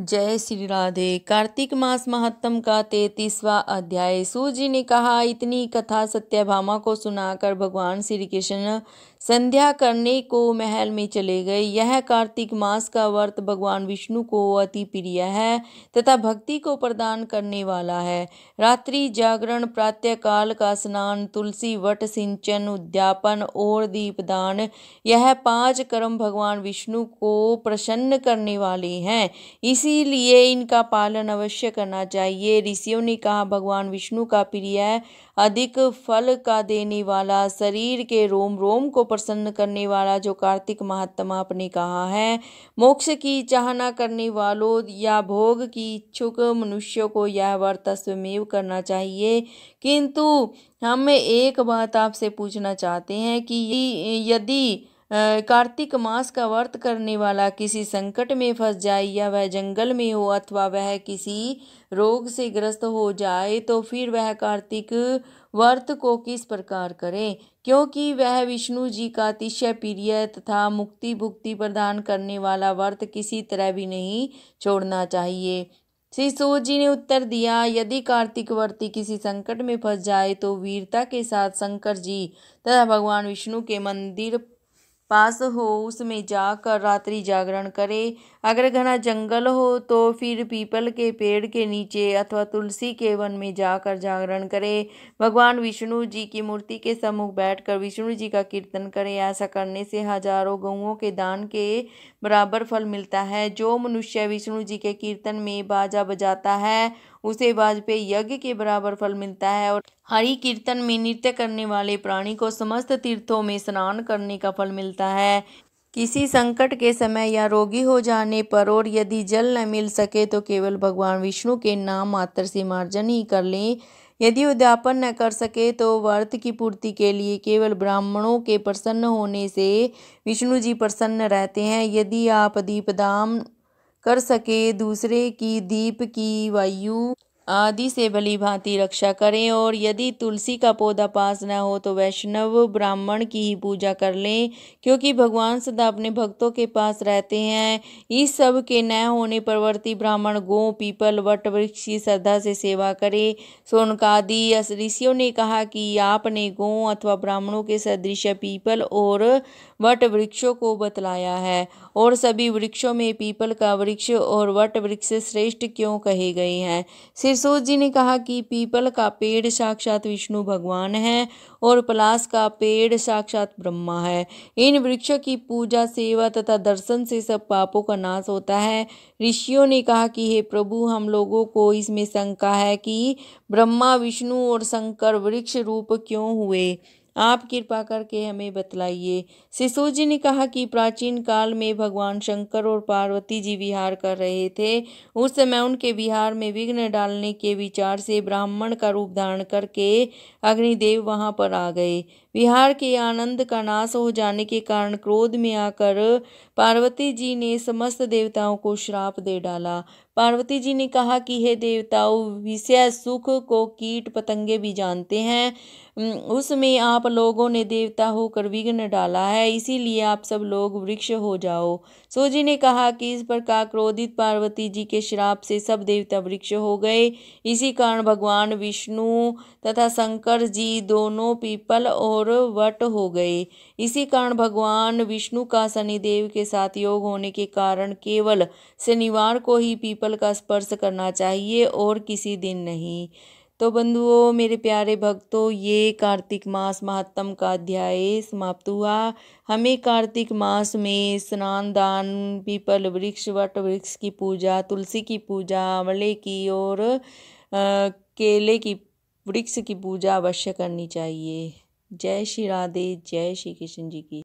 जय श्री राधे। कार्तिक मास महात्म का 33वां अध्याय। सूत जी ने कहा, इतनी कथा सत्यभामा को सुनाकर भगवान श्री कृष्ण संध्या करने को महल में चले गए। यह कार्तिक मास का व्रत भगवान विष्णु को अति प्रिय है तथा भक्ति को प्रदान करने वाला है। रात्रि जागरण, प्रातःकाल का स्नान, तुलसी वट सिंचन, उद्यापन और दीपदान, यह 5 कर्म भगवान विष्णु को प्रसन्न करने वाले हैं, इसीलिए इनका पालन अवश्य करना चाहिए। ऋषियों ने कहा, भगवान विष्णु का प्रिय, अधिक फल का देने वाला, शरीर के रोम रोम को प्रसन्न करने वाला जो कार्तिक महात्मा आपने कहा है, मोक्ष की चाहना करने वालों या भोग की इच्छुक मनुष्यों को यह व्रत स्वमेव करना चाहिए। किंतु हम एक बात आपसे पूछना चाहते हैं कि यदि कार्तिक मास का व्रत करने वाला किसी संकट में फंस जाए, या वह जंगल में हो अथवा वह किसी रोग से ग्रस्त हो जाए, तो फिर वह कार्तिक व्रत को किस प्रकार करे, क्योंकि वह विष्णु जी का अतिशय प्रिय तथा मुक्ति भुक्ति प्रदान करने वाला व्रत किसी तरह भी नहीं छोड़ना चाहिए। श्री सूत जी ने उत्तर दिया, यदि कार्तिक व्रती किसी संकट में फंस जाए तो वीरता के साथ शंकर जी तथा भगवान विष्णु के मंदिर पास हो उसमें जाकर रात्रि जागरण करे। अगर घना जंगल हो तो फिर पीपल के पेड़ के नीचे अथवा तुलसी के वन में जाकर जागरण करे। भगवान विष्णु जी की मूर्ति के सम्मुख बैठकर विष्णु जी का कीर्तन करे। ऐसा करने से हजारों गौओं के दान के बराबर फल मिलता है। जो मनुष्य विष्णु जी के कीर्तन में बाजा बजाता है उसे वाजपेयी यज्ञ के बराबर फल मिलता है, और हरि कीर्तन में नृत्य करने वाले प्राणी को समस्त तीर्थों में स्नान करने का फल मिलता है। किसी संकट के समय या रोगी हो जाने पर और यदि जल न मिल सके तो केवल भगवान विष्णु के नाम मात्र से मार्जन ही कर लें। यदि उद्यापन न कर सके तो व्रत की पूर्ति के लिए केवल ब्राह्मणों के प्रसन्न होने से विष्णु जी प्रसन्न रहते हैं। यदि आप दीपदान कर सके, दूसरे की दीप की वायु आदि से भली भांति रक्षा करें, और यदि तुलसी का पौधा पास न हो तो वैष्णव ब्राह्मण की ही पूजा कर लें, क्योंकि भगवान सदा अपने भक्तों के पास रहते हैं। इस सब के न होने पर वर्ती ब्राह्मण गो, पीपल, वट वृक्ष की श्रद्धा से सेवा करे। शौनकादि ऋषियों ने कहा कि आपने गो अथवा ब्राह्मणों के सदृश पीपल और वट वृक्षों को बतलाया है, और सभी वृक्षों में पीपल का वृक्ष और वट वृक्ष श्रेष्ठ क्यों कहे गए हैं। श्री सूत जी ने कहा कि पीपल का पेड़ साक्षात विष्णु भगवान है और पलाश का पेड़ साक्षात ब्रह्मा है। इन वृक्षों की पूजा, सेवा तथा दर्शन से सब पापों का नाश होता है। ऋषियों ने कहा कि हे प्रभु, हम लोगों को इसमें शंका है कि ब्रह्मा, विष्णु और शंकर वृक्ष रूप क्यों हुए, आप कृपा करके हमें बतलाइए। श्री सूत जी ने कहा कि प्राचीन काल में भगवान शंकर और पार्वती जी विहार कर रहे थे। उस समय उनके विहार में विघ्न डालने के विचार से ब्राह्मण का रूप धारण करके अग्निदेव वहां पर आ गए। विहार के आनंद का नाश हो जाने के कारण क्रोध में आकर पार्वती जी ने समस्त देवताओं को श्राप दे डाला। पार्वती जी ने कहा कि हे देवताओं, विषय सुख को कीट पतंगे भी जानते हैं, उसमें आप लोगों ने देवता होकर विघ्न डाला है, इसीलिए आप सब लोग वृक्ष हो जाओ। सूत जी ने कहा कि इस प्रकार क्रोधित पार्वती जी के श्राप से सब देवता वृक्ष हो गए। इसी कारण भगवान विष्णु तथा शंकर जी दोनों पीपल और वट हो गए। इसी कारण भगवान विष्णु का शनिदेव के साथ योग होने के कारण केवल शनिवार को ही पीपल का स्पर्श करना चाहिए और किसी दिन नहीं। तो बंधुओं, मेरे प्यारे भक्तों, ये कार्तिक मास महात्म का अध्याय समाप्त हुआ। हमें कार्तिक मास में स्नान, दान, पीपल वृक्ष, वट वृक्ष की पूजा, तुलसी की पूजा, आंवले की और केले की वृक्ष की पूजा अवश्य करनी चाहिए। जय श्री राधे, जय श्री कृष्ण जी की।